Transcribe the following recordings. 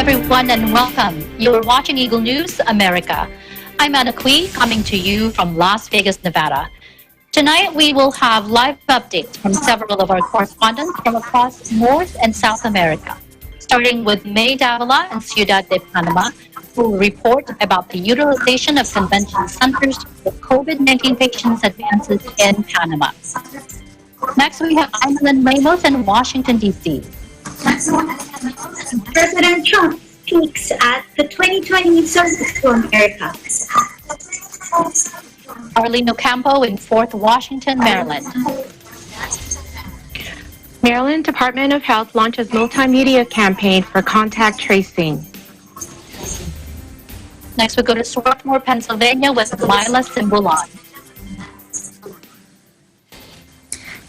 everyone, and welcome. You're watching Eagle News America. I'm Anna Kui, coming to you from Las Vegas, Nevada. Tonight, we will have live updates from several of our correspondents from across North and South America, starting with May Davila in Ciudad de Panama, who will report about the utilization of convention centers for COVID-19 patients advances in Panama. Next, we have Evelyn Ramos in Washington, D.C. President Trump speaks at the 2020 Summit to America. Arlene Ocampo in Fort Washington, Maryland. Maryland Department of Health launches multimedia campaign for contact tracing. Next, we go to Swarthmore, Pennsylvania with Mila Simbulan.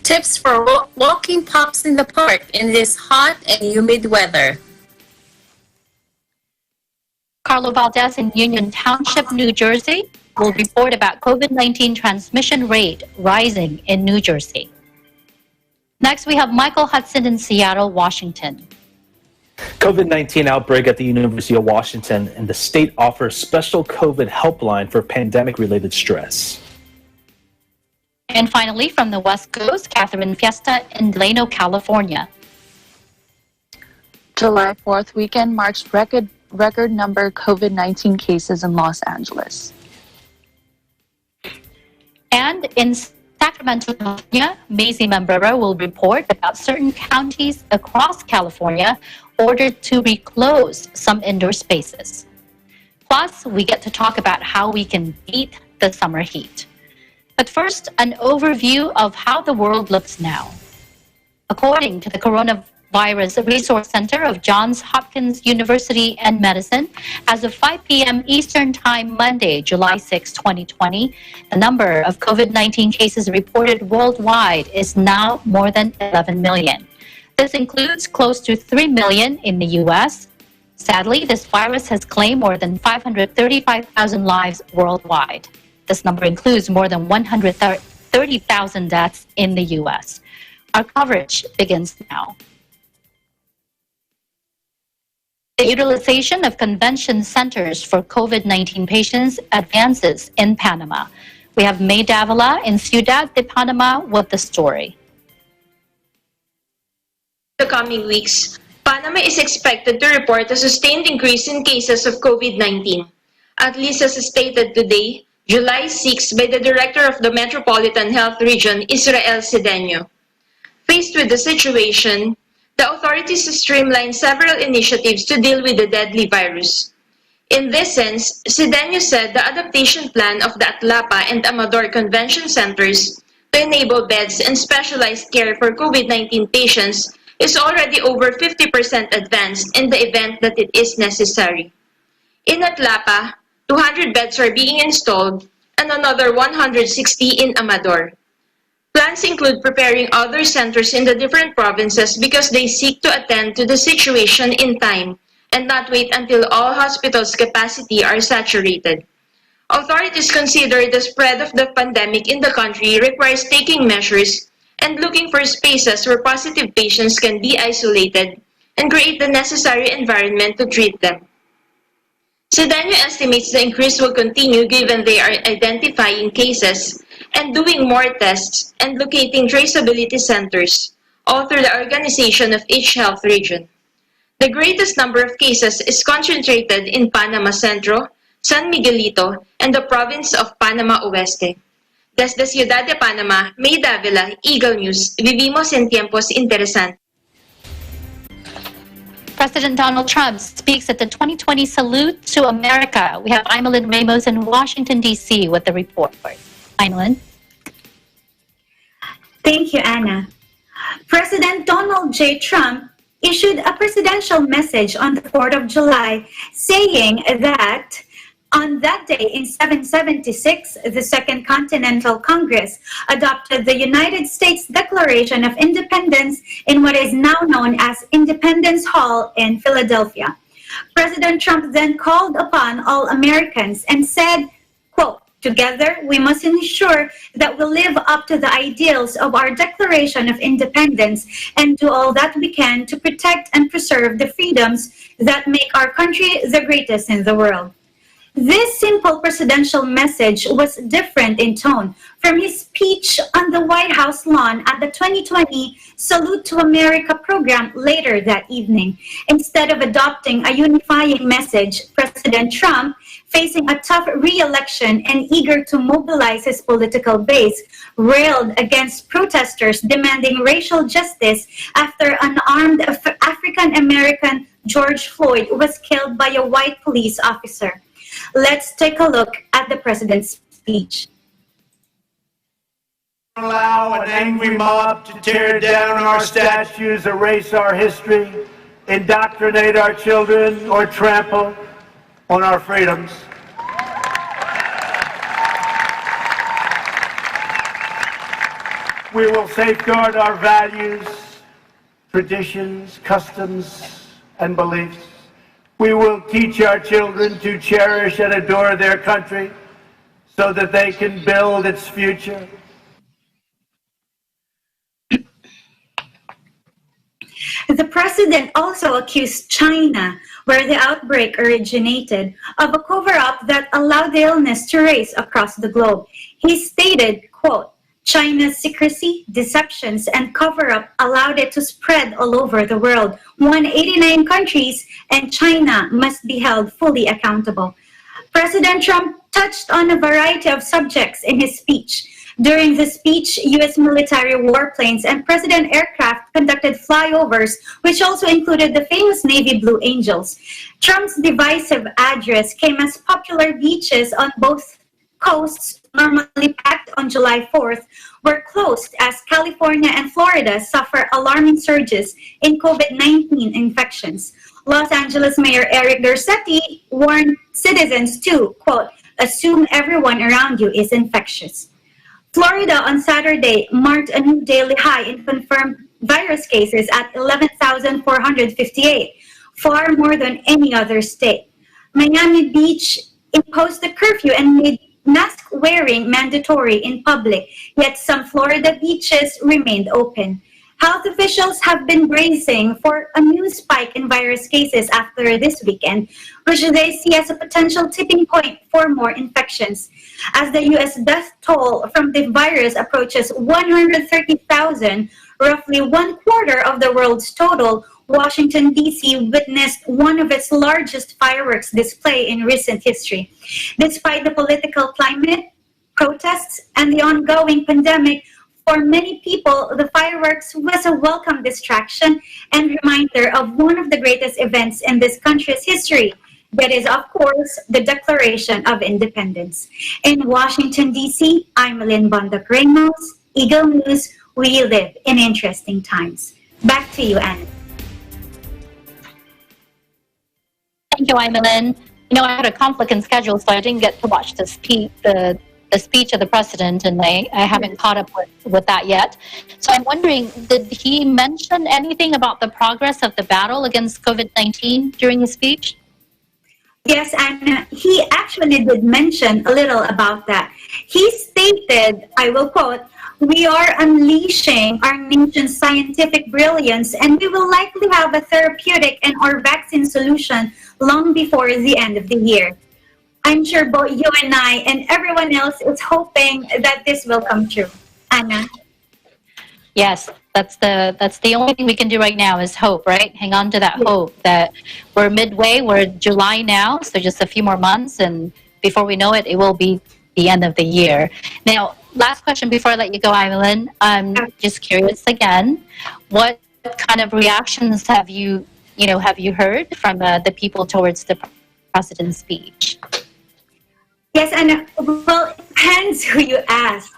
Tips for walking pups in the park in this hot and humid weather. Carlo Valdez in Union Township, New Jersey, will report about COVID-19 transmission rate rising in New Jersey. Next, we have Michael Hudson in Seattle, Washington. COVID-19 outbreak at the University of Washington, and the state offers special COVID helpline for pandemic-related stress. And finally, from the West Coast, Catherine Fiesta in Delano, California. July 4th weekend marks record number COVID-19 cases in Los Angeles. And in Sacramento, California, Macy Mambrera will report about certain counties across California ordered to reclose some indoor spaces. Plus, we get to talk about how we can beat the summer heat. But first, an overview of how the world looks now. According to the Coronavirus Resource Center of Johns Hopkins University and Medicine, as of 5 p.m. Eastern Time, Monday, July 6, 2020, the number of COVID-19 cases reported worldwide is now more than 11 million. This includes close to 3 million in the U.S. Sadly, this virus has claimed more than 535,000 lives worldwide. This number includes more than 130,000 deaths in the U.S. Our coverage begins now. The utilization of convention centers for COVID-19 patients advances in Panama. We have May Davila in Ciudad de Panama with the story. The coming weeks, Panama is expected to report a sustained increase in cases of COVID-19, at least as stated today, July 6, by the Director of the Metropolitan Health Region, Israel Cedeno. Faced with the situation, the authorities streamlined several initiatives to deal with the deadly virus. In this sense, Cedeno said the adaptation plan of the Atlapa and Amador Convention Centers to enable beds and specialized care for COVID-19 patients is already over 50% advanced in the event that it is necessary. In Atlapa, 200 beds are being installed and another 160 in Amador. Plans include preparing other centers in the different provinces because they seek to attend to the situation in time and not wait until all hospitals' capacity are saturated. Authorities consider the spread of the pandemic in the country requires taking measures and looking for spaces where positive patients can be isolated and create the necessary environment to treat them. Cedeno estimates the increase will continue given they are identifying cases and doing more tests and locating traceability centers, all through the organization of each health region. The greatest number of cases is concentrated in Panama Centro, San Miguelito, and the province of Panama Oeste. Desde Ciudad de Panama, May Davila, Eagle News, vivimos en tiempos interesantes. President Donald Trump speaks at the 2020 Salute to America. We have Evelyn Ramos in Washington, D.C. with the report. Evelyn. Thank you, Anna. President Donald J. Trump issued a presidential message on the 4th of July saying that on that day in 776, the Second Continental Congress adopted the United States Declaration of Independence in what is now known as Independence Hall in Philadelphia. President Trump then called upon all Americans and said, quote, Together, we must ensure that we live up to the ideals of our Declaration of Independence and do all that we can to protect and preserve the freedoms that make our country the greatest in the world. This simple presidential message was different in tone from his speech on the White House lawn at the 2020 Salute to America program later that evening. Instead of adopting a unifying message, President Trump, facing a tough re-election and eager to mobilize his political base, railed against protesters demanding racial justice after an armed African-American George Floyd was killed by a white police officer. Let's take a look at the president's speech. Allow an angry mob to tear down our statues, erase our history, indoctrinate our children, or trample on our freedoms. We will safeguard our values, traditions, customs, and beliefs. We will teach our children to cherish and adore their country so that they can build its future. The president also accused China, where the outbreak originated, of a cover-up that allowed the illness to race across the globe. He stated, quote, China's secrecy, deceptions, and cover-up allowed it to spread all over the world, 189 countries, and China must be held fully accountable. President Trump touched on a variety of subjects in his speech. During the speech, U.S. military warplanes and President aircraft conducted flyovers, which also included the famous Navy Blue Angels. Trump's divisive address came as popular beaches on both coasts, normally packed on July 4th, were closed as California and Florida suffer alarming surges in COVID-19 infections. Los Angeles Mayor Eric Garcetti warned citizens to, quote, assume everyone around you is infectious. Florida on Saturday marked a new daily high in confirmed virus cases at 11,458, far more than any other state. Miami Beach imposed a curfew and made mask wearing mandatory in public, yet some Florida beaches remained open. Health officials have been bracing for a new spike in virus cases after this weekend, which they see as a potential tipping point for more infections. As the U.S. death toll from the virus approaches 130,000, roughly 1/4 of the world's total, Washington, D.C. witnessed one of its largest fireworks display in recent history. Despite the political climate, protests, and the ongoing pandemic, for many people, the fireworks was a welcome distraction and reminder of one of the greatest events in this country's history. That is, of course, the Declaration of Independence. In Washington, D.C., I'm Lynn Bondoc Ramos, Eagle News. We live in interesting times. Back to you, Anna. Thank you, Emeline. You know, I had a conflict in schedule, so I didn't get to watch the speech of the president, and I haven't caught up with that yet. So I'm wondering, did he mention anything about the progress of the battle against COVID-19 during the speech? Yes, and he actually did mention a little about that. He stated, I will quote, we are unleashing our nation's scientific brilliance, and we will likely have a therapeutic and or vaccine solution long before the end of the year. I'm sure both you and I and everyone else is hoping that this will come true. Anna? Yes, that's the only thing we can do right now is hope, right? Hang on to that hope that we're midway, we're July now, so just a few more months, and before we know it, it will be the end of the year. Now, last question before I let you go, Emeline. I'm just curious again, what kind of reactions have you heard from the people towards the president's speech? Yes, and well, it depends who you ask.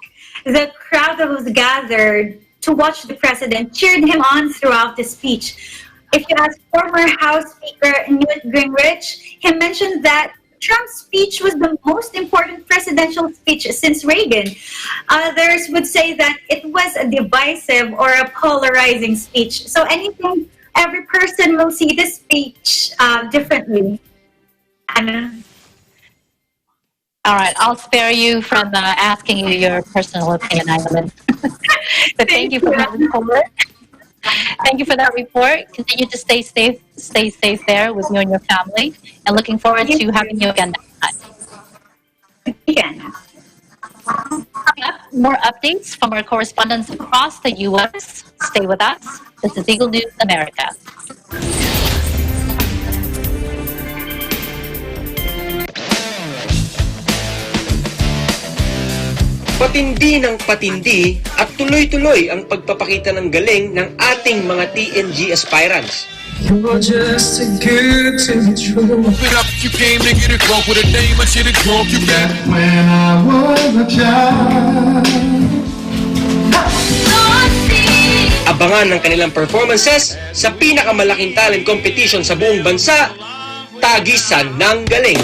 The crowd that was gathered to watch the president cheered him on throughout the speech. If you ask former House Speaker Newt Gingrich, he mentioned that Trump's speech was the most important presidential speech since Reagan. Others would say that it was a divisive or a polarizing speech. So every person will see this speech differently. Anna? All right, I'll spare you from asking you your personal opinion, Eileen. But thank you for that report. Thank you for that report. Continue to stay safe there with you and your family, and looking forward to having you again next time. Again. Coming up, more updates from our correspondents across the U.S. Stay with us. This is Eagle News America. Patindi ng patindi at tuloy-tuloy ang pagpapakita ng galing ng ating mga TNG aspirants. You're just too good to be true. It up, you came to get it drunk with a name, I should have drunk you back when I was a child. Abangan ng kanilang performances sa pinakamalaking talent competition sa buong bansa, Tagisan ng Galing.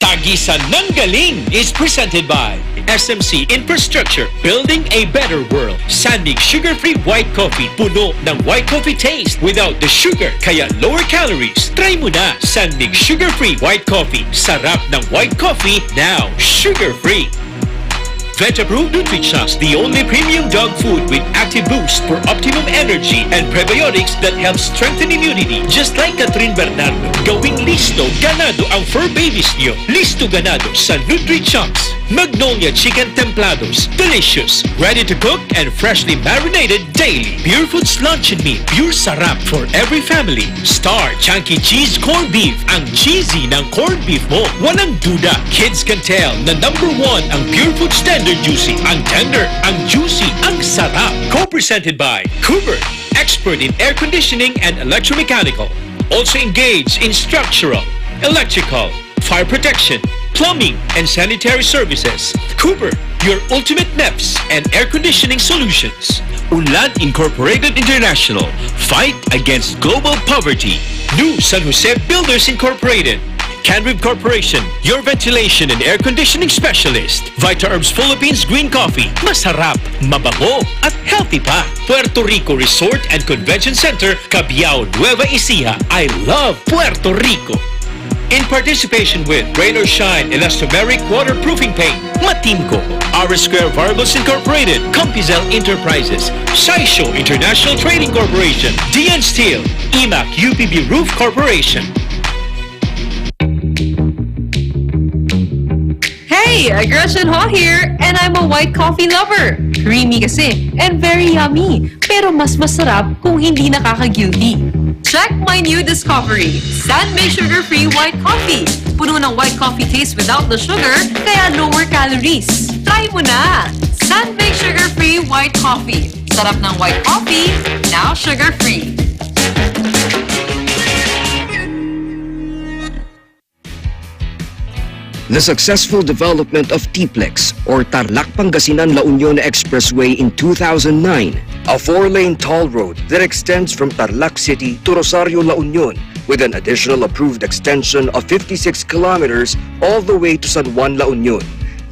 Tagisan ng Galing is presented by SMC Infrastructure Building a Better World. Sandig sugar-free white coffee. Puno ng white coffee taste without the sugar, kaya lower calories. Try mo na Sandig sugar-free white coffee. Sarap ng white coffee, now sugar-free. Veg-approved Nutrichunks, the only premium dog food with active boost for optimum energy and prebiotics that help strengthen immunity. Just like Catherine Bernardo, gawing listo ganado ang fur babies niyo. Listo ganado sa Nutrichunks. Magnolia Chicken Templados, delicious, ready to cook and freshly marinated daily. Pure Foods Lunch and Meat, pure sarap for every family. Star Chunky Cheese Corned Beef, ang cheesy ng corned beef mo. Walang duda, kids can tell na #1 ang Pure Food Standard Juicy. Ang tender, ang juicy, ang sarap. Co-presented by Cooper, expert in air conditioning and electromechanical. Also engaged in structural, electrical, fire protection, plumbing, and sanitary services. Cooper, your ultimate NEPs and air conditioning solutions. Unlad Incorporated International, fight against global poverty. New San Jose Builders Incorporated. Canrib Corporation, your ventilation and air conditioning specialist. Vita Herbs Philippines Green Coffee, masarap, mabango, at healthy pa. Puerto Rico Resort and Convention Center, Cabiao, Nueva Ecija. I love Puerto Rico. In participation with Rain or Shine Elastomeric Waterproofing Paint, Matimco, R Square Vargos Incorporated, Compizel Enterprises, Saisho International Trading Corporation, DN Steel, IMAC UPB Roof Corporation. Hey, Aggression Ho here, and I'm a white coffee lover. Creamy kasi, and very yummy. Pero mas masarap kung hindi nakaka-guilty. Check my new discovery, San-Made Sugar-Free White Coffee. Puno ng white coffee taste without the sugar, kaya lower calories. Try mo na! San-Made Sugar-Free White Coffee. Sarap ng white coffee, now sugar-free. The successful development of TPLEX, or Tarlac Pangasinan La Union Expressway in 2009, a 4-lane toll road that extends from Tarlac City to Rosario La Union, with an additional approved extension of 56 kilometers all the way to San Juan La Union.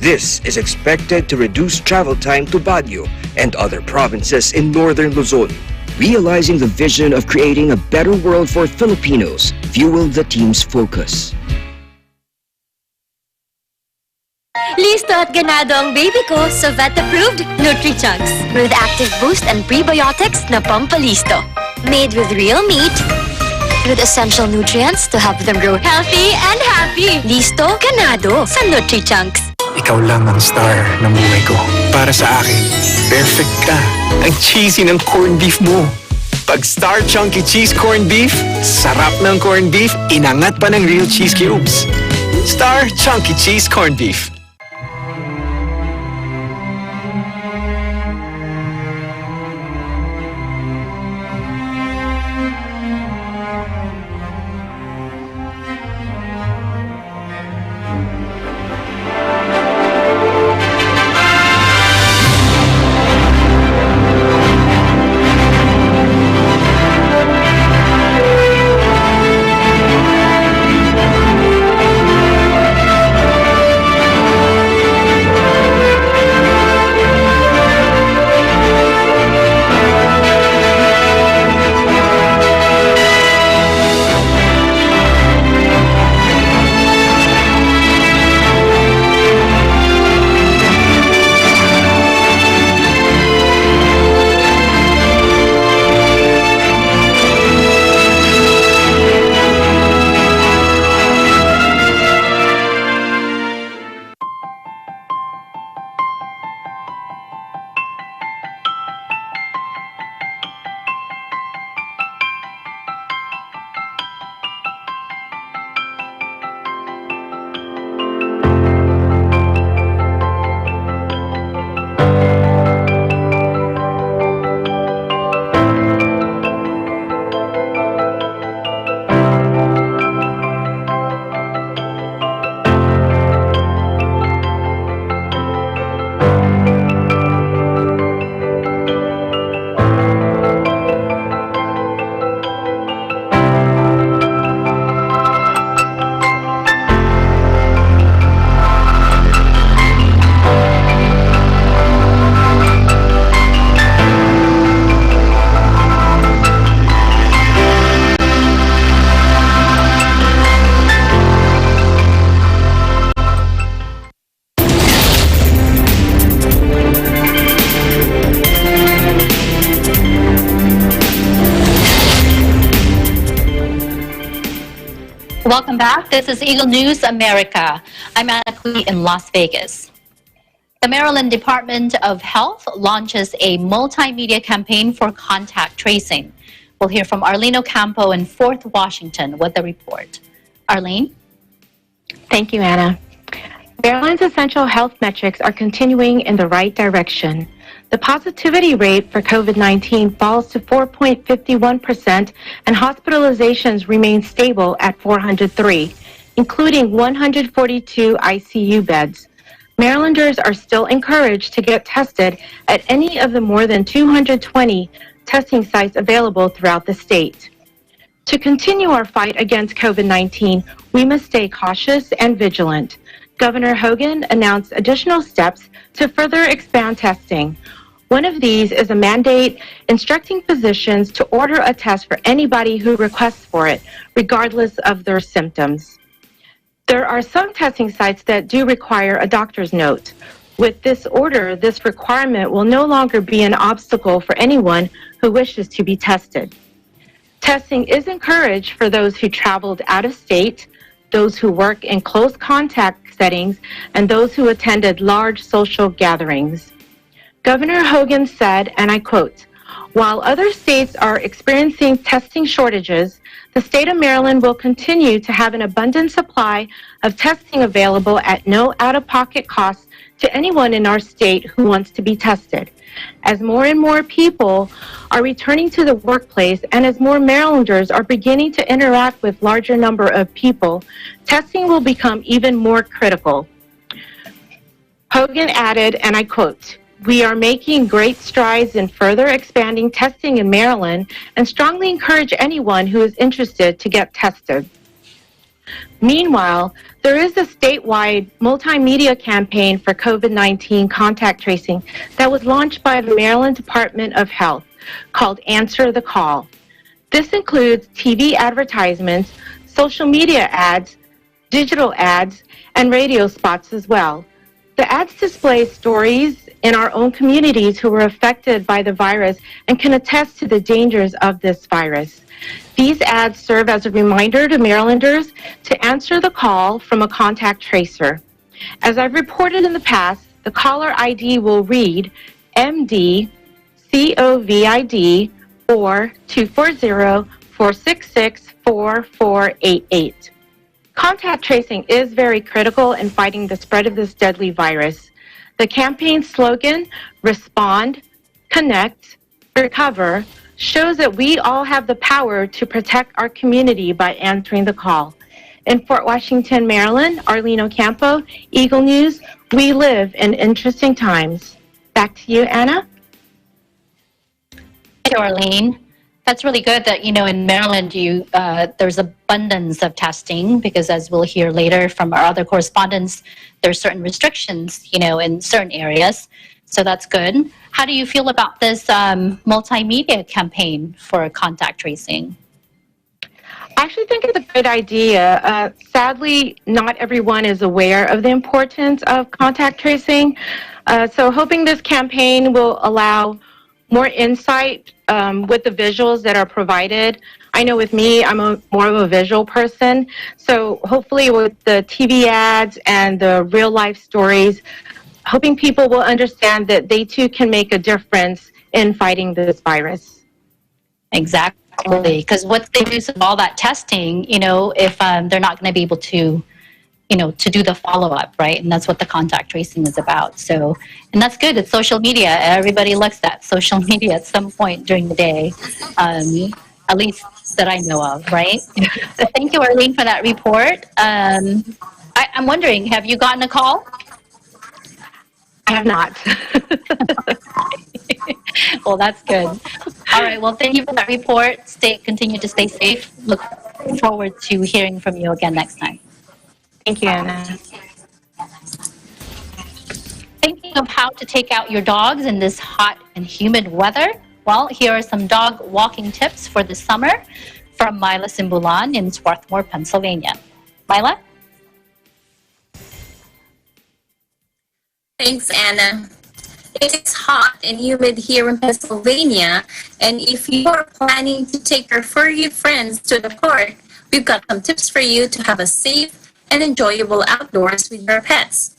This is expected to reduce travel time to Baguio and other provinces in northern Luzon. Realizing the vision of creating a better world for Filipinos fueled the team's focus. Listo at ganado ang baby ko sa vet-approved Nutrichunks with active boost and prebiotics na pampalisto. Made with real meat, with essential nutrients to help them grow healthy and happy. Listo, ganado sa Nutrichunks. Ikaw lang ang star ng buhay ko. Para sa akin, perfect ka. Ang cheesy ng corned beef mo. Pag Star Chunky Cheese Corned Beef, sarap ng corned beef, inangat pa ng real cheese cubes. Star Chunky Cheese Corned Beef. Welcome back. This is Eagle News America. I'm Anna Cui in Las Vegas. The Maryland Department of Health launches a multimedia campaign for contact tracing. We'll hear from Arlene Ocampo in Fort Washington with the report. Arlene? Thank you, Anna. Maryland's essential health metrics are continuing in the right direction. The positivity rate for COVID-19 falls to 4.51%, and hospitalizations remain stable at 403, including 142 ICU beds. Marylanders are still encouraged to get tested at any of the more than 220 testing sites available throughout the state. To continue our fight against COVID-19, we must stay cautious and vigilant. Governor Hogan announced additional steps to further expand testing. One of these is a mandate instructing physicians to order a test for anybody who requests for it, regardless of their symptoms. There are some testing sites that do require a doctor's note. With this order, this requirement will no longer be an obstacle for anyone who wishes to be tested. Testing is encouraged for those who traveled out of state, those who work in close contact settings, and those who attended large social gatherings. Governor Hogan said, and I quote, "While other states are experiencing testing shortages, the state of Maryland will continue to have an abundant supply of testing available at no out-of-pocket cost to anyone in our state who wants to be tested. As more and more people are returning to the workplace and as more Marylanders are beginning to interact with larger number of people, testing will become even more critical." Hogan added, and I quote, "We are making great strides in further expanding testing in Maryland and strongly encourage anyone who is interested to get tested." Meanwhile, there is a statewide multimedia campaign for COVID-19 contact tracing that was launched by the Maryland Department of Health called Answer the Call. This includes TV advertisements, social media ads, digital ads, and radio spots as well. The ads display stories in our own communities who were affected by the virus and can attest to the dangers of this virus. These ads serve as a reminder to Marylanders to answer the call from a contact tracer. As I've reported in the past, the caller ID will read MD COVID or 240-466-4488. Contact tracing is very critical in fighting the spread of this deadly virus. The campaign slogan, Respond, Connect, Recover, shows that we all have the power to protect our community by answering the call. In Fort Washington, Maryland, Arlene Ocampo, Eagle News, we live in interesting times. Back to you, Anna. Thank you, Arlene. That's really good that, in Maryland, there's abundance of testing because, as we'll hear later from our other correspondents, there's certain restrictions, in certain areas. So that's good. How do you feel about this multimedia campaign for contact tracing? I actually think it's a good idea. Sadly, not everyone is aware of the importance of contact tracing. So hoping this campaign will allow more insight with the visuals that are provided. I know with me, I'm more of a visual person. So hopefully with the TV ads and the real life stories, hoping people will understand that they too can make a difference in fighting this virus. Exactly, because what's the use of all that testing, if they're not going to be able to, to do the follow-up, right? And that's what the contact tracing is about. So, and that's good. It's social media. Everybody looks at social media at some point during the day, at least that I know of, right? So thank you, Arlene, for that report. I'm wondering, have you gotten a call? I have not. Well, that's good. All right. Well, thank you for that report. Continue to stay safe. Look forward to hearing from you again next time. Thank you, Anna. Thinking of how to take out your dogs in this hot and humid weather? Well, here are some dog walking tips for the summer from Myla Simbulan in Swarthmore, Pennsylvania. Myla? Thanks, Anna. It's hot and humid here in Pennsylvania, and if you are planning to take your furry friends to the park, We've got some tips for you to have a safe and enjoyable outdoors with your pets.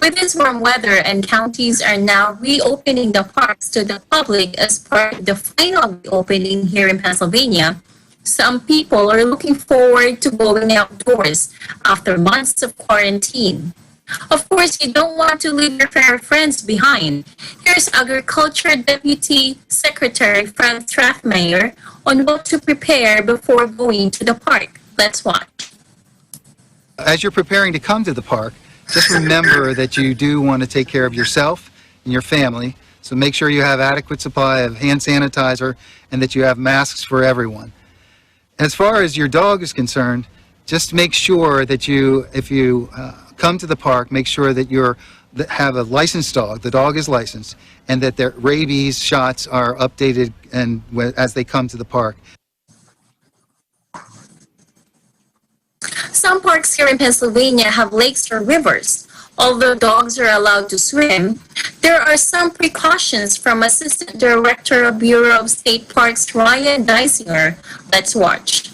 With this warm weather, and counties are now reopening the parks to the public as part of the final reopening here in Pennsylvania, some people are looking forward to going outdoors after months of quarantine. Of course, you don't want to leave your fur friends behind. Here's Agriculture Deputy Secretary Frank Strathmeyer on what to prepare before going to the park. Let's watch. As you're preparing to come to the park, just remember that you do want to take care of yourself and your family. So make sure you have adequate supply of hand sanitizer and that you have masks for everyone. As far as your dog is concerned, just make sure that if you come to the park, make sure that you have a licensed dog, the dog is licensed, and that their rabies shots are updated and as they come to the park. Some parks here in Pennsylvania have lakes or rivers. Although dogs are allowed to swim, there are some precautions from Assistant Director of Bureau of State Parks Ryan Deisinger. Let's watch.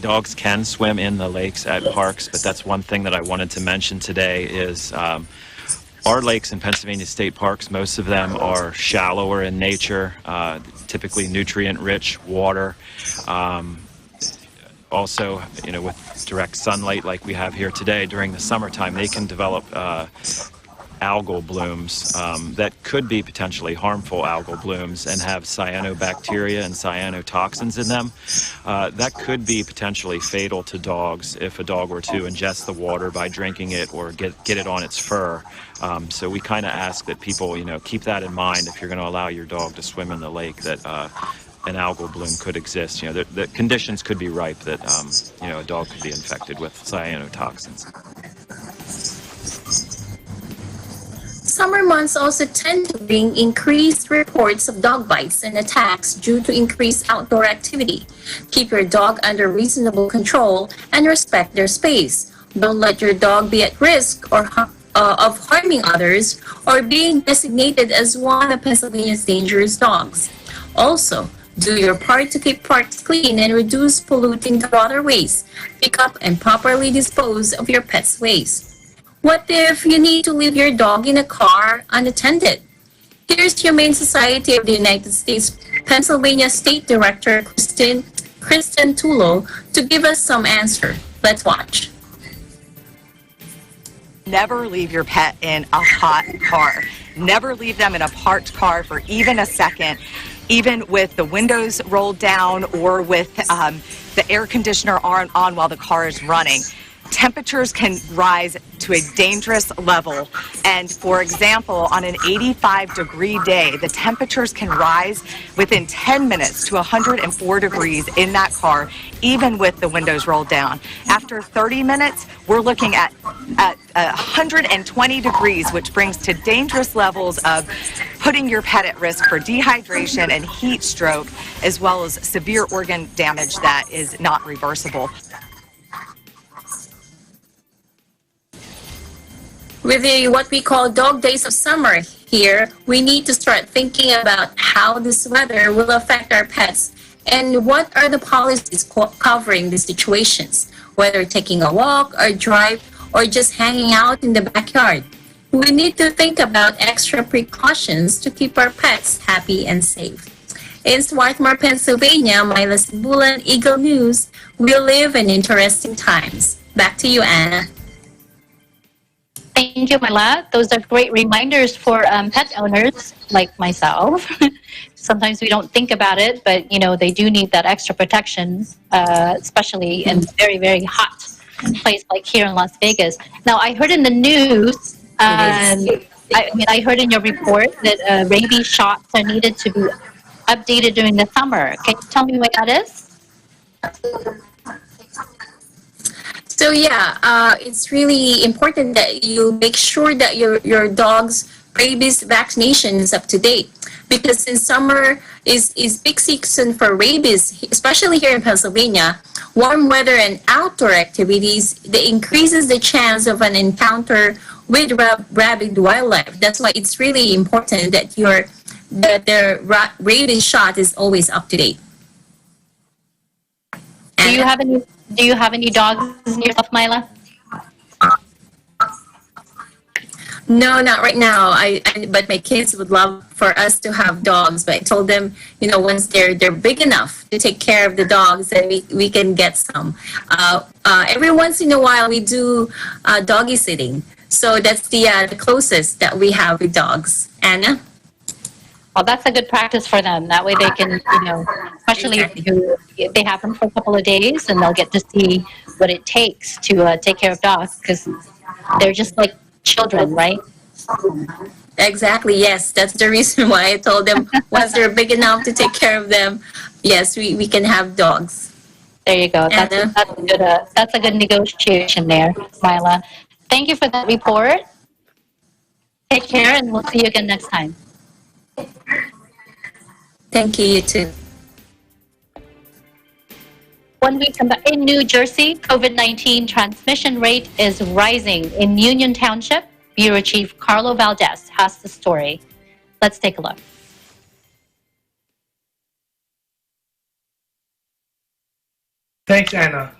Dogs can swim in the lakes at parks, but that's one thing that I wanted to mention today is our lakes in Pennsylvania state parks, most of them are shallower in nature, typically nutrient-rich water. Also, with direct sunlight like we have here today during the summertime, they can develop algal blooms that could be potentially harmful algal blooms and have cyanobacteria and cyanotoxins in them. That could be potentially fatal to dogs if a dog were to ingest the water by drinking it or get it on its fur. So we kind of ask that people, keep that in mind if you're going to allow your dog to swim in the lake, that an algal bloom could exist. The conditions could be ripe that a dog could be infected with cyanotoxins. Summer months also tend to bring increased reports of dog bites and attacks due to increased outdoor activity. Keep your dog under reasonable control and respect their space. Don't let your dog be at risk of harming others or being designated as one of Pennsylvania's dangerous dogs. Also, do your part to keep parks clean and reduce polluting the waterways. Pick up and properly dispose of your pet's waste. What if you need to leave your dog in a car unattended? Here's Humane Society of the United States Pennsylvania State Director Kristen Tulo to give us some answer. Let's watch. Never leave your pet in a hot car. Never leave them in a parked car for even a second, even with the windows rolled down or with the air conditioner on while the car is running. Temperatures can rise to a dangerous level, and for example, on an 85-degree day, the temperatures can rise within 10 minutes to 104 degrees in that car, even with the windows rolled down. After 30 minutes, we're looking at 120 degrees, which brings to dangerous levels of putting your pet at risk for dehydration and heat stroke, as well as severe organ damage that is not reversible. With what we call dog days of summer here, we need to start thinking about how this weather will affect our pets and what are the policies covering these situations, whether taking a walk or drive or just hanging out in the backyard. We need to think about extra precautions to keep our pets happy and safe. In Swarthmore, Pennsylvania, Myla Sibulan, Eagle News, we live in interesting times. Back to you, Anna. Thank you, Myla. Those are great reminders for pet owners like myself. Sometimes we don't think about it, but they do need that extra protection, especially in a very, very hot place like here in Las Vegas. Now, I heard in the news, I heard in your report that rabies shots are needed to be updated during the summer. Can you tell me what that is? So it's really important that you make sure that your dog's rabies vaccination is up to date, because in summer is big season for rabies, especially here in Pennsylvania. Warm weather and outdoor activities that increases the chance of an encounter with rabid wildlife. That's why it's really important that the rabies shot is always up to date. Do you have any dogs yourself, Myla? No, not right now. But my kids would love for us to have dogs. But I told them, once they're big enough to take care of the dogs, then we can get some. Every once in a while, we do doggy sitting. So that's the closest that we have with dogs. Anna? Well, that's a good practice for them. That way they can, especially if they have them for a couple of days, and they'll get to see what it takes to take care of dogs, because they're just like children, right? Exactly, yes. That's the reason why I told them once they're big enough to take care of them, yes, we can have dogs. There you go. That's a good negotiation there, Myla. Thank you for that report. Take care, and we'll see you again next time. Thank you, you too. When we come back in New Jersey, COVID-19 transmission rate is rising. In Union Township, Bureau Chief Carlo Valdez has the story. Let's take a look. Thanks, Anna.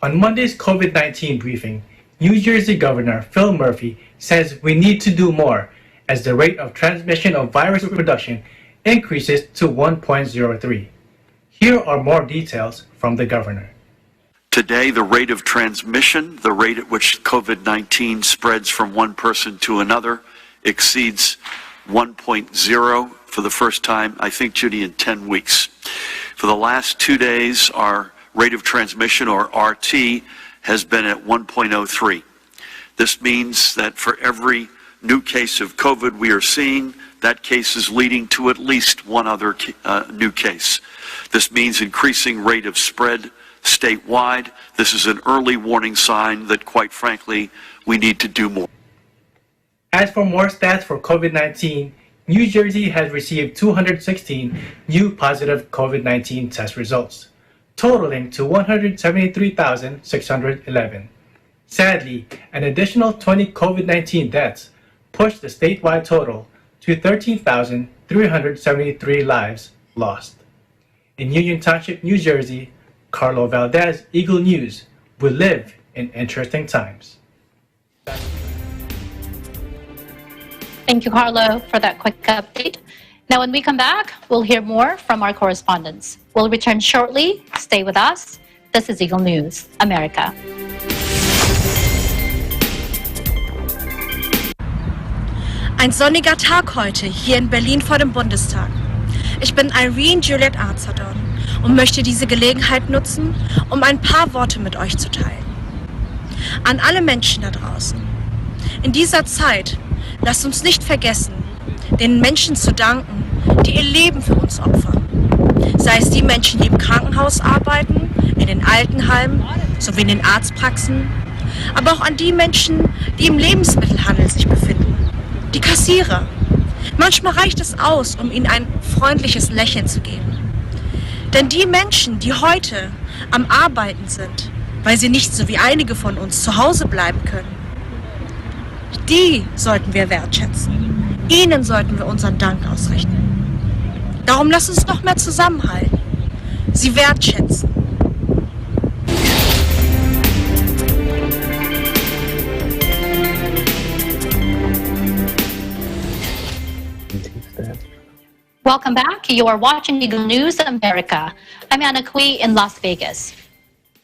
On Monday's COVID-19 briefing, New Jersey Governor Phil Murphy says we need to do more as the rate of transmission of virus reproduction increases to 1.03. Here are more details from the governor. Today, the rate of transmission, the rate at which COVID-19 spreads from one person to another, exceeds 1.0 for the first time, I think, Judy, in 10 weeks. For the last 2 days, our rate of transmission, or RT, has been at 1.03. This means that for every new case of COVID we are seeing, that case is leading to at least one other new case. This means increasing rate of spread statewide. This is an early warning sign that, quite frankly, we need to do more. As for more stats for COVID-19, New Jersey has received 216 new positive COVID-19 test results, totaling to 173,611. Sadly, an additional 20 COVID-19 deaths pushed the statewide total to 13,373 lives lost. In Union Township, New Jersey, Carlo Valdez, Eagle News. We live in interesting times. Thank you, Carlo, for that quick update. Now, when we come back, we'll hear more from our correspondents. We'll return shortly. Stay with us. This is Eagle News, America. Ein sonniger Tag heute hier in Berlin vor dem Bundestag. Ich bin Irene Juliet Arzadon und möchte diese Gelegenheit nutzen, um ein paar Worte mit euch zu teilen. An alle Menschen da draußen. In dieser Zeit lasst uns nicht vergessen, den Menschen zu danken, die ihr Leben für uns opfern. Sei es die Menschen, die im Krankenhaus arbeiten, in den Altenheimen sowie in den Arztpraxen, aber auch an die Menschen, die im Lebensmittelhandel sich befinden. Die Kassierer. Manchmal reicht es aus, um ihnen ein freundliches Lächeln zu geben. Denn die Menschen, die heute am Arbeiten sind, weil sie nicht so wie einige von uns zu Hause bleiben können, die sollten wir wertschätzen. Ihnen sollten wir unseren Dank ausrichten. Darum lasst uns noch mehr zusammenhalten. Sie wertschätzen. Welcome back. You are watching Eagle News America. I'm Anna Cui in Las Vegas.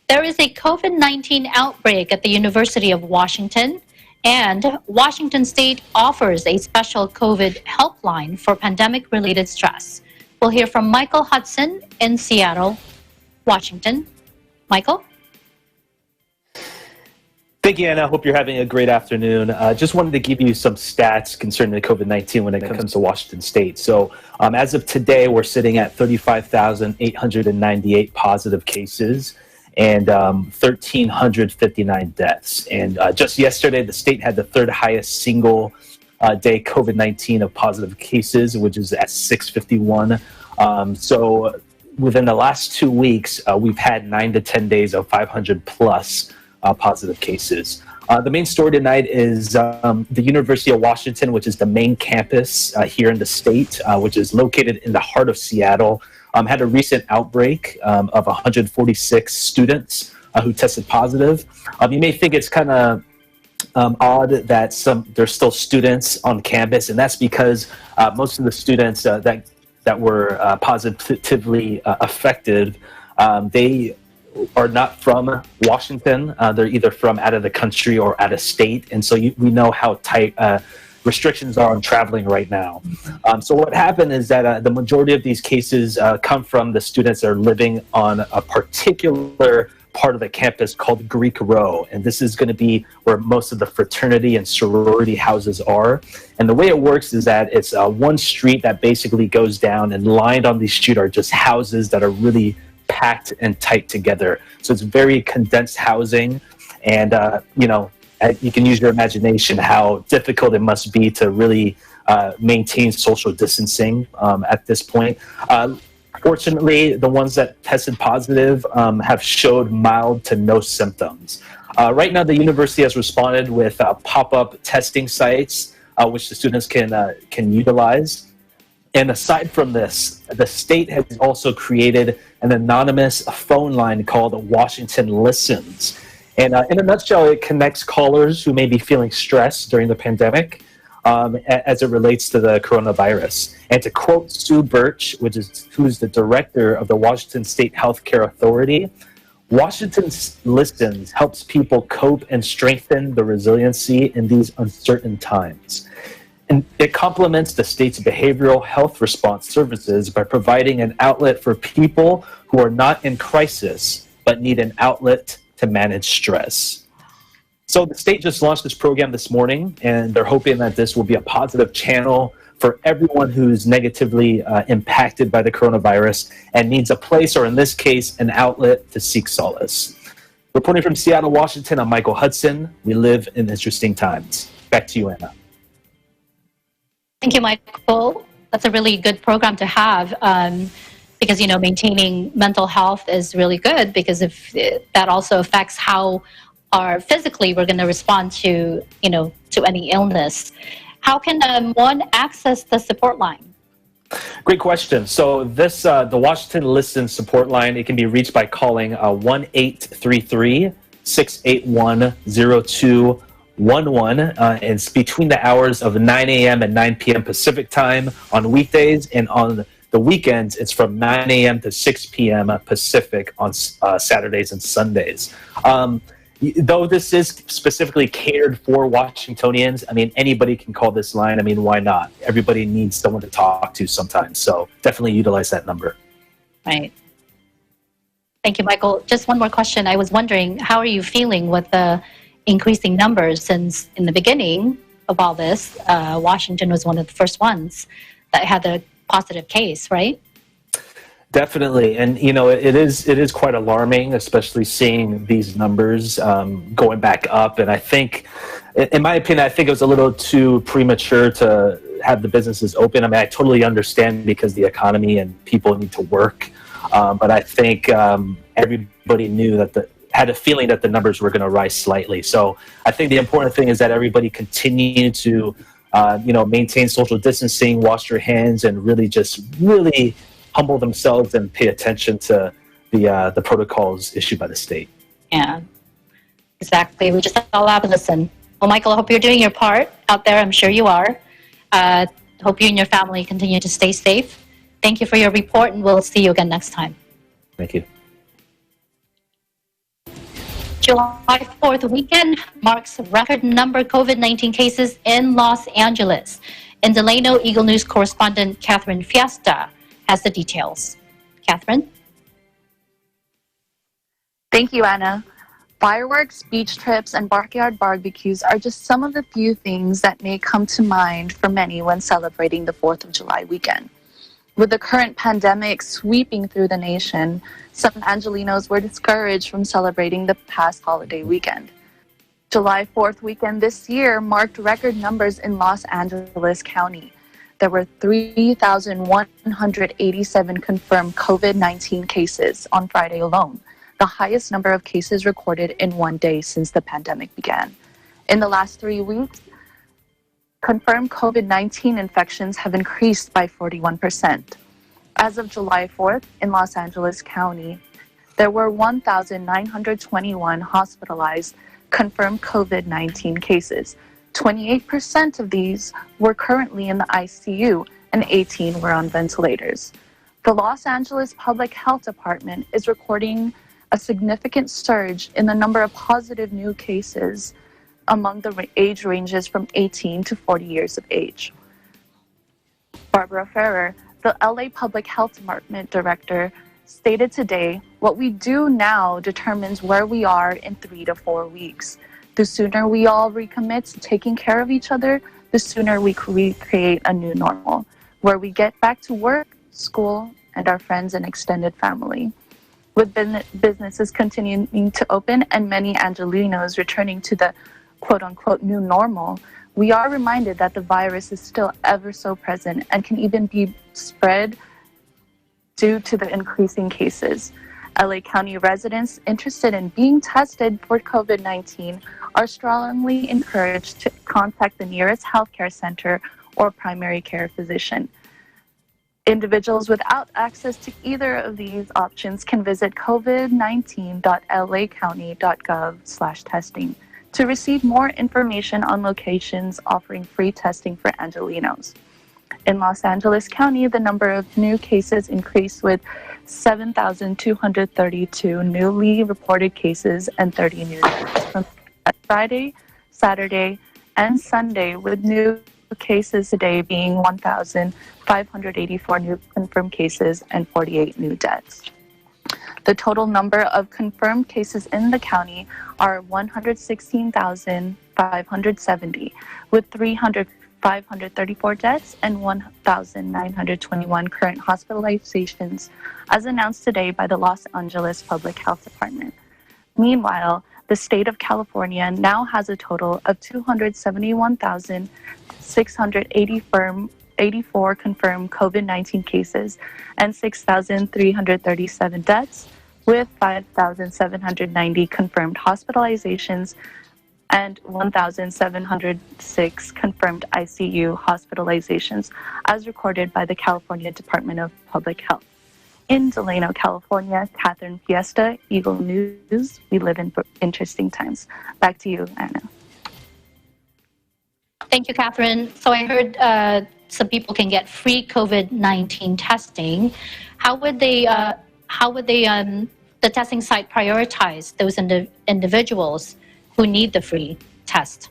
There is a COVID-19 outbreak at the University of Washington, and Washington State offers a special COVID helpline for pandemic-related stress. We'll hear from Michael Hudson in Seattle, Washington. Michael? Thank you, Anna. I hope you're having a great afternoon. Just wanted to give you some stats concerning the COVID-19 when it comes to Washington State. So as of today, we're sitting at 35,898 positive cases and 1,359 deaths. And just yesterday, the state had the third highest single day COVID-19 of positive cases, which is at 651. So within the last 2 weeks, we've had 9 to 10 days of 500 plus positive cases. The main story tonight is the University of Washington, which is the main campus here in the state, which is located in the heart of Seattle, had a recent outbreak of 146 students who tested positive. You may think it's kind of odd that there's still students on campus, and that's because most of the students that were positively affected, they are not from Washington. They're either from out of the country or out of state, and so we know how tight restrictions are on traveling right now. So what happened is that the majority of these cases come from the students that are living on a particular part of the campus called Greek Row, and this is going to be where most of the fraternity and sorority houses are. And the way it works is that it's one street that basically goes down, and lined on the street are just houses that are really packed and tight together. So it's very condensed housing, and you can use your imagination how difficult it must be to really maintain social distancing at this point. Fortunately, the ones that tested positive have showed mild to no symptoms. Right now, the university has responded with pop-up testing sites, which the students can utilize. And aside from this, the state has also created an anonymous phone line called Washington Listens. And in a nutshell, it connects callers who may be feeling stressed during the pandemic as it relates to the coronavirus. And to quote Sue Birch, who's the director of the Washington State Healthcare Authority, Washington Listens helps people cope and strengthen the resiliency in these uncertain times. And it complements the state's behavioral health response services by providing an outlet for people who are not in crisis but need an outlet to manage stress. So the state just launched this program this morning, and they're hoping that this will be a positive channel for everyone who's negatively impacted by the coronavirus and needs a place, or in this case, an outlet to seek solace. Reporting from Seattle, Washington, I'm Michael Hudson. We live in interesting times. Back to you, Anna. Thank you, Michael. That's a really good program to have because, maintaining mental health is really good, because if that also affects how physically we're going to respond to any illness. How can one access the support line? Great question. So this, the Washington Listens support line, it can be reached by calling 1-833-681-0211. And it's between the hours of 9 a.m. and 9 p.m. Pacific time on weekdays, and on the weekends, it's from 9 a.m. to 6 p.m. Pacific on Saturdays and Sundays. Though this is specifically catered for Washingtonians, anybody can call this line. Why not? Everybody needs someone to talk to sometimes. So definitely utilize that number. Right. Thank you, Michael. Just one more question. I was wondering, how are you feeling with the increasing numbers, since in the beginning of all this, Washington was one of the first ones that had a positive case, right? Definitely, and it is quite alarming, especially seeing these numbers going back up. And I think, in my opinion, it was a little too premature to have the businesses open. I totally understand, because the economy and people need to work, but I think everybody knew had a feeling that the numbers were going to rise slightly. So I think the important thing is that everybody continue to maintain social distancing, wash your hands, and really humble themselves and pay attention to the protocols issued by the state. Yeah, exactly. We just all have to listen. Well, Michael, I hope you're doing your part out there. I'm sure you are. Hope you and your family continue to stay safe. Thank you for your report, and we'll see you again next time. Thank you. July 4th weekend marks record number COVID-19 cases in Los Angeles. In Delano, Eagle News correspondent Catherine Fiesta has the details. Catherine? Thank you, Anna. Fireworks, beach trips, and backyard barbecues are just some of the few things that may come to mind for many when celebrating the 4th of July weekend. With the current pandemic sweeping through the nation, some Angelenos were discouraged from celebrating the past holiday weekend. July 4th weekend this year marked record numbers in Los Angeles County. There were 3,187 confirmed COVID-19 cases on Friday alone, the highest number of cases recorded in one day since the pandemic began. In the last 3 weeks, confirmed COVID-19 infections have increased by 41%. As of July 4th, in Los Angeles County, there were 1,921 hospitalized confirmed COVID-19 cases. 28% of these were currently in the ICU and 18 were on ventilators. The Los Angeles Public Health Department is recording a significant surge in the number of positive new cases among the age ranges from 18 to 40 years of age. Barbara Ferrer, the LA Public Health Department director, stated today, "What we do now determines where we are in 3 to 4 weeks. The sooner we all recommit to taking care of each other, the sooner we create a new normal, where we get back to work, school, and our friends and extended family." With businesses continuing to open and many Angelenos returning to the quote-unquote new normal, we are reminded that the virus is still ever so present and can even be spread due to the increasing cases. LA County residents interested in being tested for COVID-19 are strongly encouraged to contact the nearest healthcare center or primary care physician. Individuals without access to either of these options can visit covid19.lacounty.gov/testing to receive more information on locations offering free testing for Angelenos. In Los Angeles County, the number of new cases increased with 7,232 newly reported cases and 30 new deaths from Friday, Saturday, and Sunday, with new cases today being 1,584 new confirmed cases and 48 new deaths. The total number of confirmed cases in the county are 116,570, with 534 deaths and 1,921 current hospitalizations, as announced today by the Los Angeles Public Health Department. Meanwhile, the state of California now has a total of 271,684 confirmed COVID-19 cases and 6,337 deaths, with 5,790 confirmed hospitalizations and 1,706 confirmed ICU hospitalizations, as recorded by the California Department of Public Health. In Delano, California, Catherine Fiesta, Eagle News. We live in interesting times. Back to you, Anna. Thank you, Catherine. So I heard some people can get free COVID-19 testing. How would the testing site prioritize those individuals who need the free test?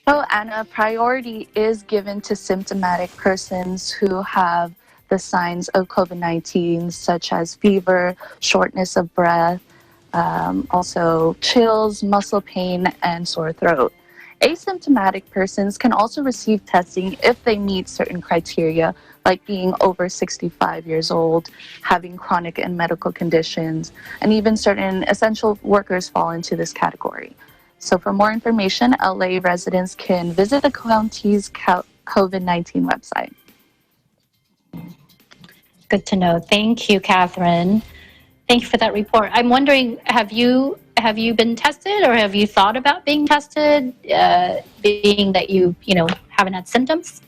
Well, Anna, priority is given to symptomatic persons who have the signs of COVID-19, such as fever, shortness of breath, also chills, muscle pain, and sore throat. Asymptomatic persons can also receive testing if they meet certain criteria, like being over 65 years old, having chronic and medical conditions, and even certain essential workers fall into this category. So for more information, LA residents can visit the county's COVID-19 website. Good to know. Thank you, Catherine. Thank you for that report. I'm wondering, have you been tested, or have you thought about being tested, being that you haven't had symptoms?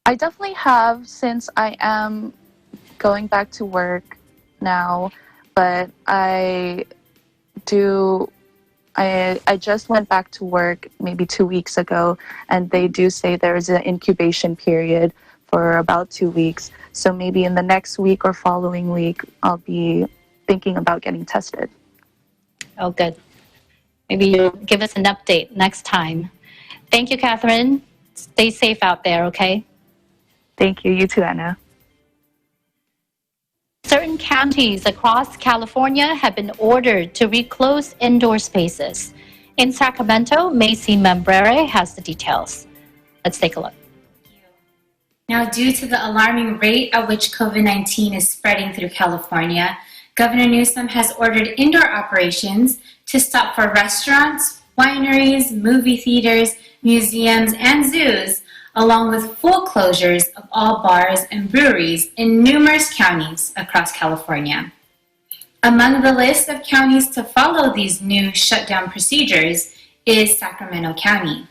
I definitely have, since I am going back to work now, but I just went back to work maybe 2 weeks ago, and they do say there is an incubation period for about 2 weeks. So maybe in the next week or following week, I'll be thinking about getting tested. Oh, good. Maybe you'll give us an update next time. Thank you, Catherine. Stay safe out there, okay? Thank you. You too, Anna. Certain counties across California have been ordered to reclose indoor spaces. In Sacramento, Macy Membrere has the details. Let's take a look. Now, due to the alarming rate at which COVID-19 is spreading through California, Governor Newsom has ordered indoor operations to stop for restaurants, wineries, movie theaters, museums, and zoos, along with full closures of all bars and breweries in numerous counties across California. Among the list of counties to follow these new shutdown procedures is Sacramento County.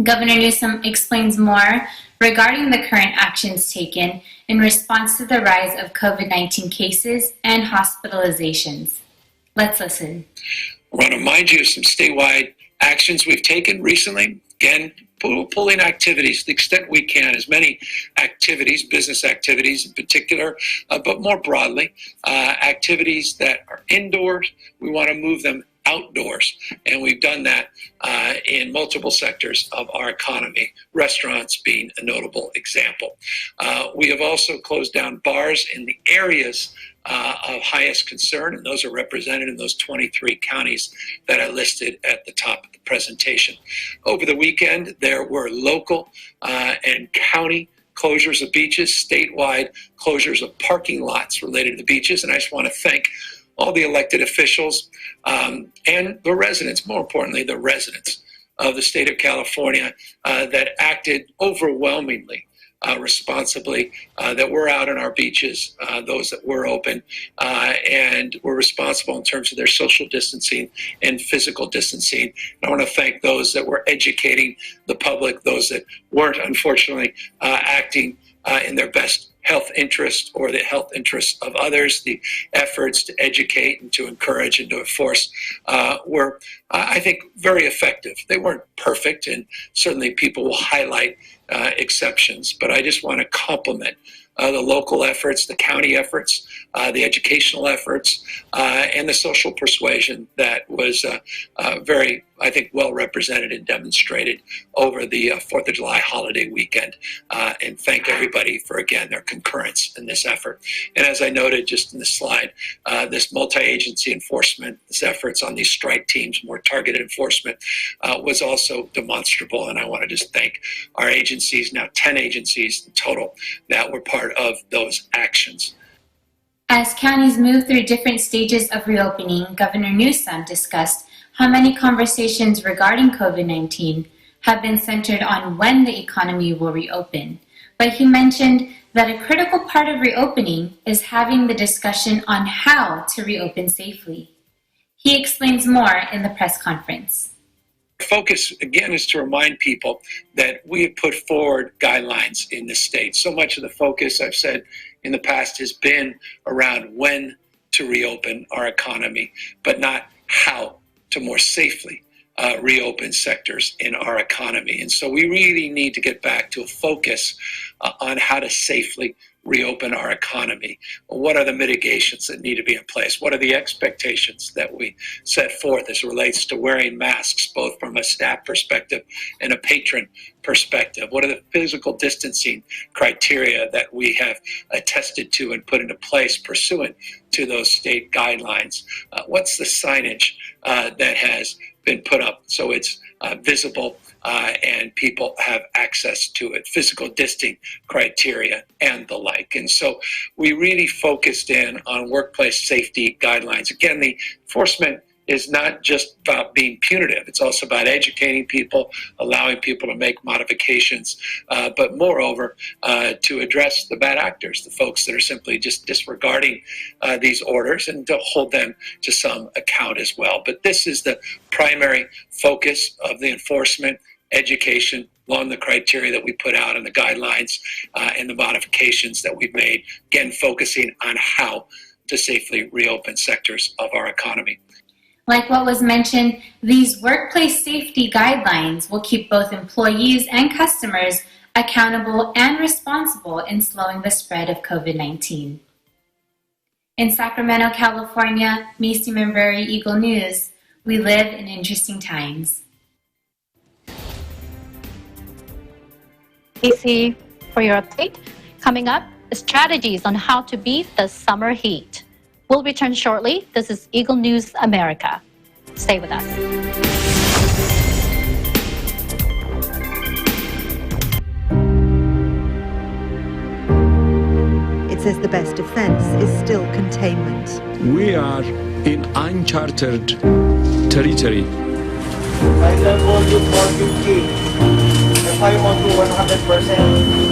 Governor Newsom explains more regarding the current actions taken in response to the rise of COVID-19 cases and hospitalizations. Let's listen. I want to remind you of some statewide actions we've taken recently. Again, pulling activities to the extent we can, as many activities, business activities in particular, but more broadly, activities that are indoors, we want to move them outdoors. And we've done that in multiple sectors of our economy, restaurants being a notable example. We have also closed down bars in the areas of highest concern, and those are represented in those 23 counties that I listed at the top of the presentation. Over the weekend, there were local and county closures of beaches, statewide closures of parking lots related to the beaches, and I just want to thank all the elected officials and the residents, more importantly, the residents of the state of California that acted overwhelmingly responsibly, that were out on our beaches, those that were open, and were responsible in terms of their social distancing and physical distancing. I want to thank those that were educating the public, those that weren't, unfortunately, acting in their best health interest or the health interests of others. The efforts to educate and to encourage and to enforce were, I think, very effective. They weren't perfect, and certainly people will highlight exceptions, but I just want to compliment the local efforts, the county efforts, the educational efforts, and the social persuasion that was very, I think, well represented and demonstrated over the 4th of July holiday weekend. And thank everybody for, again, their concurrence in this effort. And as I noted just in the slide, this multi-agency enforcement, this efforts on these strike teams, more targeted enforcement, was also demonstrable. And I want to just thank our agencies, now 10 agencies in total, that were part of those actions. As counties move through different stages of reopening, Governor Newsom discussed how many conversations regarding COVID-19 have been centered on when the economy will reopen. But he mentioned that a critical part of reopening is having the discussion on how to reopen safely. He explains more in the press conference. Focus, again, is to remind people that we have put forward guidelines in the state. So much of the focus, I've said in the past, has been around when to reopen our economy, but not how to more safely reopen sectors in our economy. And so we really need to get back to a focus on how to safely reopen our economy. What are the mitigations that need to be in place? What are the expectations that we set forth as it relates to wearing masks, both from a staff perspective and a patron perspective? What are the physical distancing criteria that we have attested to and put into place pursuant to those state guidelines? What's the signage that has been put up so it's visible and people have access to it, physical distancing criteria and the like. And so we really focused in on workplace safety guidelines. Again, the enforcement is not just about being punitive. It's also about educating people, allowing people to make modifications, but moreover, to address the bad actors, the folks that are simply just disregarding these orders, and to hold them to some account as well. But this is the primary focus of the enforcement, education, along the criteria that we put out and the guidelines and the modifications that we've made, again, focusing on how to safely reopen sectors of our economy. Like what was mentioned, these workplace safety guidelines will keep both employees and customers accountable and responsible in slowing the spread of COVID-19. In Sacramento, California, Macy Membruri, Eagle News, we live in interesting times. Macy, for your update. Coming up, strategies on how to beat the summer heat. We'll return shortly. This is Eagle News America. Stay with us. It says the best defense is still containment. We are in uncharted territory. Final volume 450. If I want to 100%.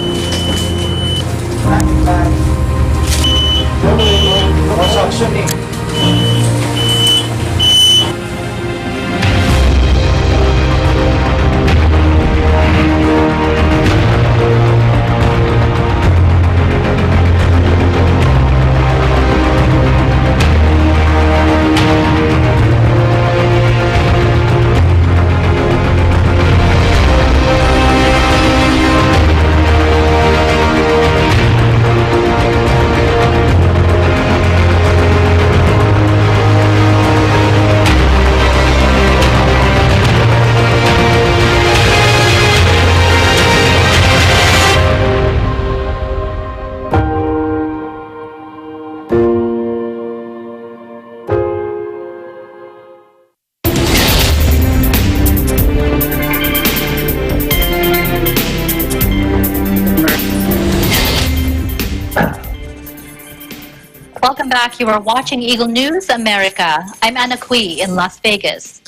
back. You are watching Eagle News America. I'm Anna Kui in Las Vegas.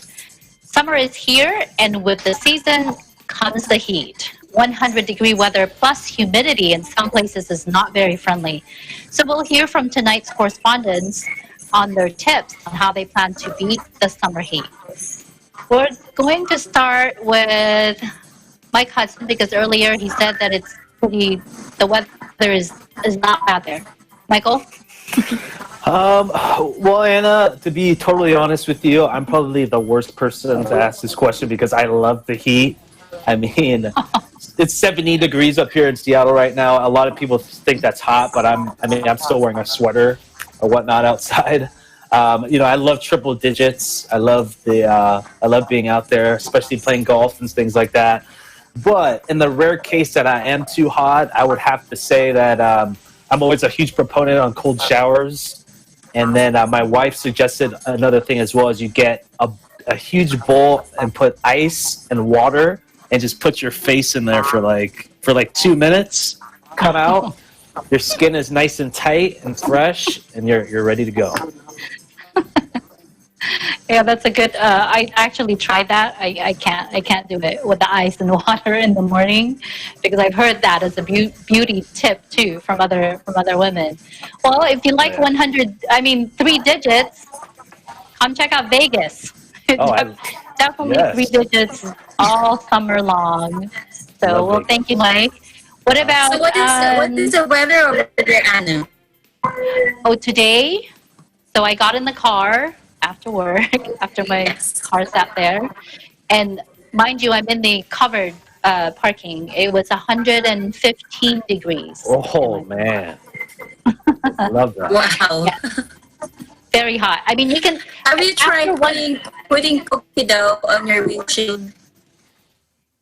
Summer is here, and with the season comes the heat. 100-degree weather plus humidity in some places is not very friendly. So we'll hear from tonight's correspondents on their tips on how they plan to beat the summer heat. We're going to start with Mike Hudson because earlier he said that the weather is not bad there. Michael? Well, Anna, to be totally honest with you, I'm probably the worst person to ask this question because I love the heat. I mean, it's 70 degrees up here in Seattle right now. A lot of people think that's hot, but I'm still wearing a sweater or whatnot outside. I love triple digits. I love being out there, especially playing golf and things like that. But in the rare case that I am too hot, I would have to say that I'm always a huge proponent on cold showers. And then my wife suggested another thing as well, is you get a huge bowl and put ice and water and just put your face in there for like 2 minutes. Come out, your skin is nice and tight and fresh, and you're ready to go. Yeah, that's a good. I actually tried that. I can't do it with the ice and water in the morning because I've heard that as a beauty tip too from other women. Well, if you like 3 digits, come check out Vegas. Definitely yes. 3 digits all summer long. So, well, thank you, Mike. What about? So what is the weather over there, Anna? Oh, today. So I got in the car after work, after my car sat there, and mind you, I'm in the covered parking. It was 115 degrees. Oh man, love that! Wow. Yeah. Very hot. I mean, you can. Have you tried putting cookie dough on your windshield?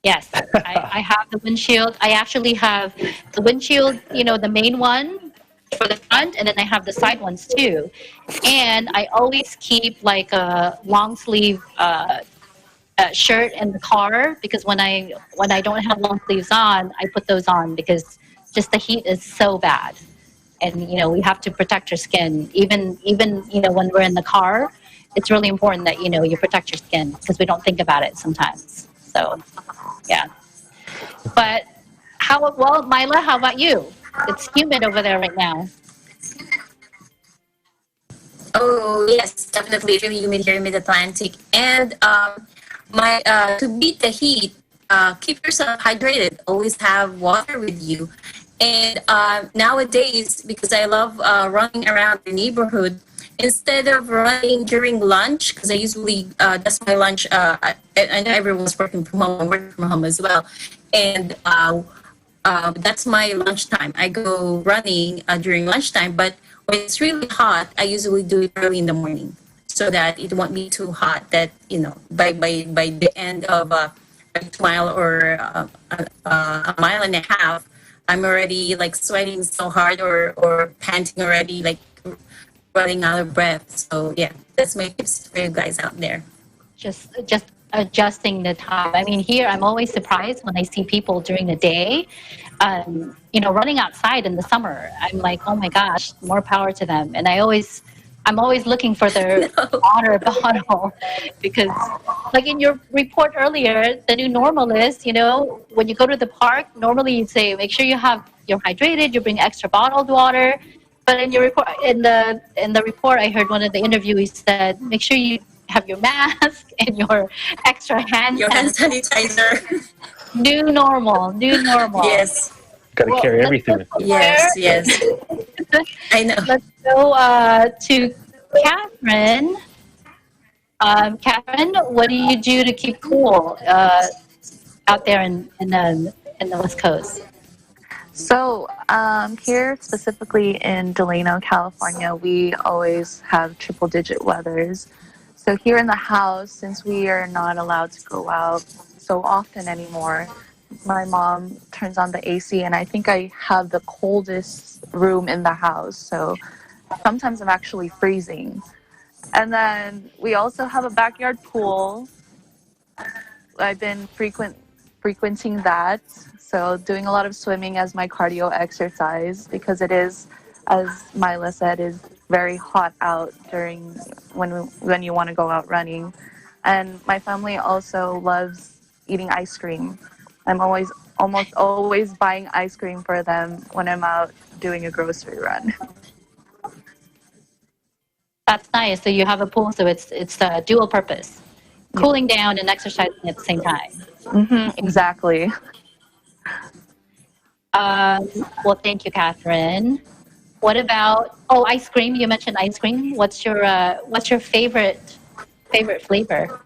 Yes, I have the windshield. I actually have the windshield, the main one for the front, and then I have the side ones too. And I always keep like a long sleeve shirt in the car because when I don't have long sleeves on, I put those on because just the heat is so bad. And we have to protect your skin. Even when we're in the car, it's really important that you protect your skin because we don't think about it sometimes. So, yeah. But Mila, how about you? It's humid over there right now. Oh yes, definitely. It's really humid here in Mid-Atlantic. And to beat the heat, keep yourself hydrated. Always have water with you. And nowadays, because I love running around the neighborhood, instead of running during lunch, because I usually, that's my lunch, I know everyone's working from home, I'm working from home as well. And that's my lunchtime. I go running during lunchtime, but when it's really hot, I usually do it early in the morning so that it won't be too hot that, by the end of a 2 mile or a mile and a half, I'm already like sweating so hard or panting already, like running out of breath. So yeah, that's my tips for you guys out there. Just adjusting the time. I mean, here I'm always surprised when I see people during the day, running outside in the summer. I'm like, oh my gosh, more power to them. And I'm always looking for their water bottle because, like in your report earlier, the new normal is, when you go to the park, normally you'd say, make sure you're hydrated, you bring extra bottled water. But in your report, in the report, I heard one of the interviewees said, make sure you have your mask and your extra hand sanitizer. New normal. Yes. Got to carry everything with you. Yes. I know. Let's go to Catherine. Catherine, what do you do to keep cool out there in the West Coast? So here specifically in Delano, California, we always have triple-digit weathers. So here in the house, since we are not allowed to go out so often anymore, my mom turns on the AC, and I think I have the coldest room in the house. So sometimes I'm actually freezing. And then we also have a backyard pool. I've been frequenting that. So doing a lot of swimming as my cardio exercise because it is as Mila said, is very hot out during when you want to go out running. And my family also loves eating ice cream. I'm almost always buying ice cream for them when I'm out doing a grocery run. That's nice. So you have a pool, so it's a dual purpose, cooling down and exercising at the same time. Exactly. Well, thank you, Catherine. What about ice cream? You mentioned ice cream. What's your favorite flavor?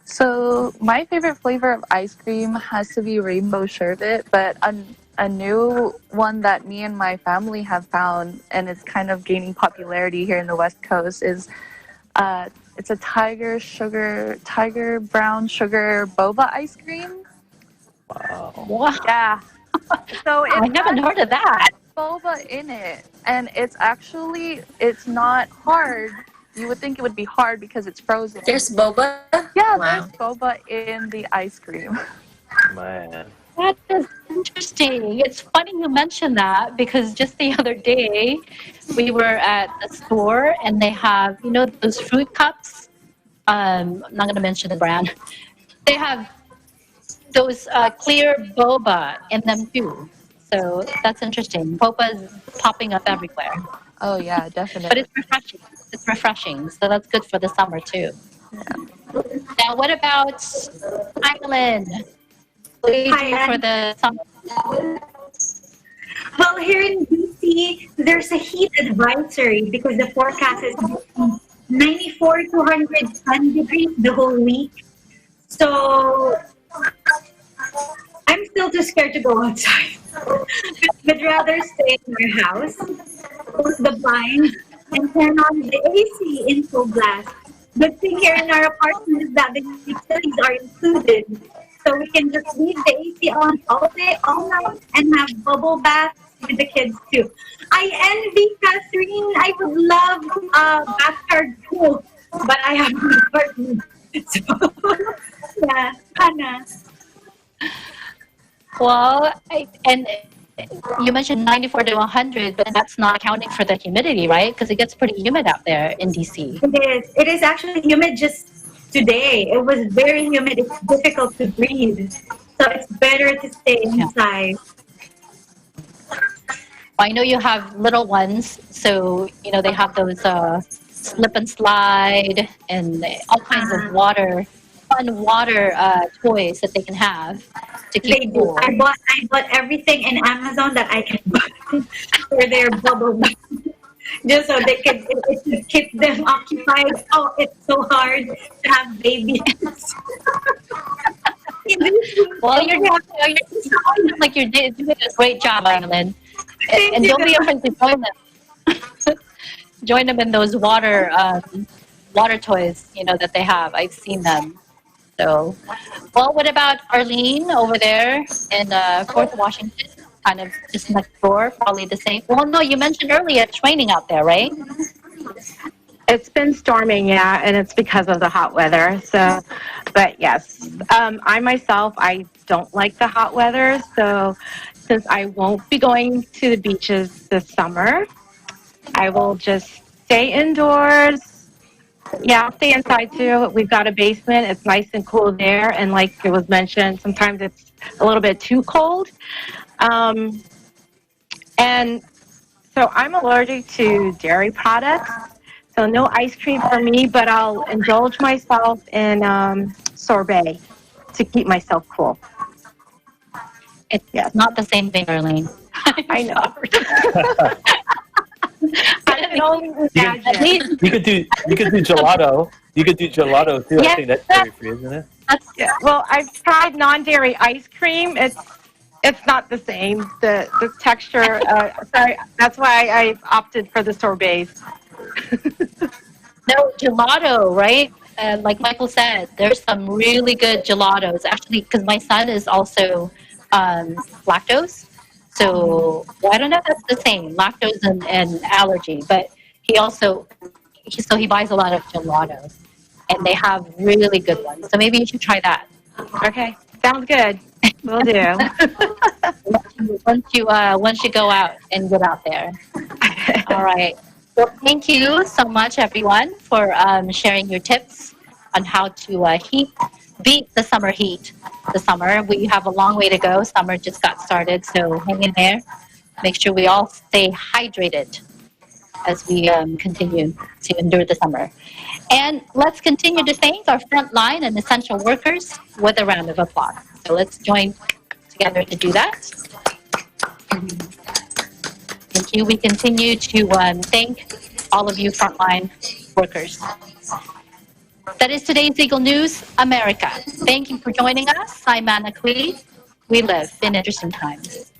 So my favorite flavor of ice cream has to be rainbow sherbet, but a new one that me and my family have found, and it's kind of gaining popularity here in the West Coast, is it's a tiger brown sugar boba ice cream. Wow. Yeah. So I haven't heard of that. Boba in it, and it's not hard. You would think it would be hard because it's frozen. There's boba? Yeah, Wow. there's boba in the ice cream. Man. That is interesting. It's funny you mentioned that because just the other day we were at the store and they have, those fruit cups. I'm not going to mention the brand. They have those clear boba in them too. So that's interesting. Boba is popping up everywhere. Oh yeah, definitely. But it's refreshing. It's refreshing. So that's good for the summer too. Yeah. Now, what about Island? What do you do for the summer? Well, here in DC, there's a heat advisory because the forecast is 94 to 110 degrees the whole week. So I'm still too scared to go outside. I'd rather stay in my house, close the blinds, and turn on the AC in full blast. Good thing here in our apartment is that the utilities are included. So we can just leave the AC on all day, all night, and have bubble baths with the kids too. I envy Catherine. I would love a backyard pool, but I have an apartment. So, yeah, Hannah. Well, and you mentioned 94 to 100, but that's not accounting for the humidity, right? Because it gets pretty humid out there in DC. It is. It is actually humid just today. It was very humid. It's difficult to breathe. So it's better to stay inside. Well, I know you have little ones, so, they have those slip and slide and all kinds of fun water toys that they can have to keep they cool. Do. I bought everything in Amazon that I can buy for their bubble bath. Just so they can it keep them occupied. Oh, it's so hard to have babies. Well, you're doing a great job, Evelyn. And don't be afraid to join them. Join them in those water toys, that they have. I've seen them. So, well, what about Arlene over there in Fort Washington? Kind of just next door, probably the same. Well, no, you mentioned earlier training out there, right? It's been storming, yeah, and it's because of the hot weather. So, but yes, I myself, I don't like the hot weather. So, since I won't be going to the beaches this summer, I will just stay indoors. Yeah, I'll stay inside too. We've got a basement. It's nice and cool there. And like it was mentioned, sometimes it's a little bit too cold. And so I'm allergic to dairy products. So no ice cream for me, but I'll indulge myself in sorbet to keep myself cool. It's not the same thing, Arlene. I know. I can only imagine. You could do gelato. You could do gelato too. Yes, I think that's dairy free, isn't it? Well, I've tried non-dairy ice cream. It's not the same. The texture. Sorry, that's why I opted for the sorbets. No, gelato, right? Like Michael said, there's some really good gelatos. Actually, because my son is also lactose. So I don't know if that's the same, lactose and allergy, but he buys a lot of gelatos, and they have really good ones. So maybe you should try that. Okay, sounds good. Will do. Once you go out and get out there. All right. Well, thank you so much, everyone, for sharing your tips on how to beat the summer heat. The summer, we have a long way to go. Summer just got started, so hang in there. Make sure we all stay hydrated as we continue to endure the summer. And let's continue to thank our frontline and essential workers with a round of applause. So let's join together to do that. Thank you. We continue to thank all of you frontline workers. That is today's Eagle News America. Thank you for joining us. I'm Anna Clee. We live in interesting times.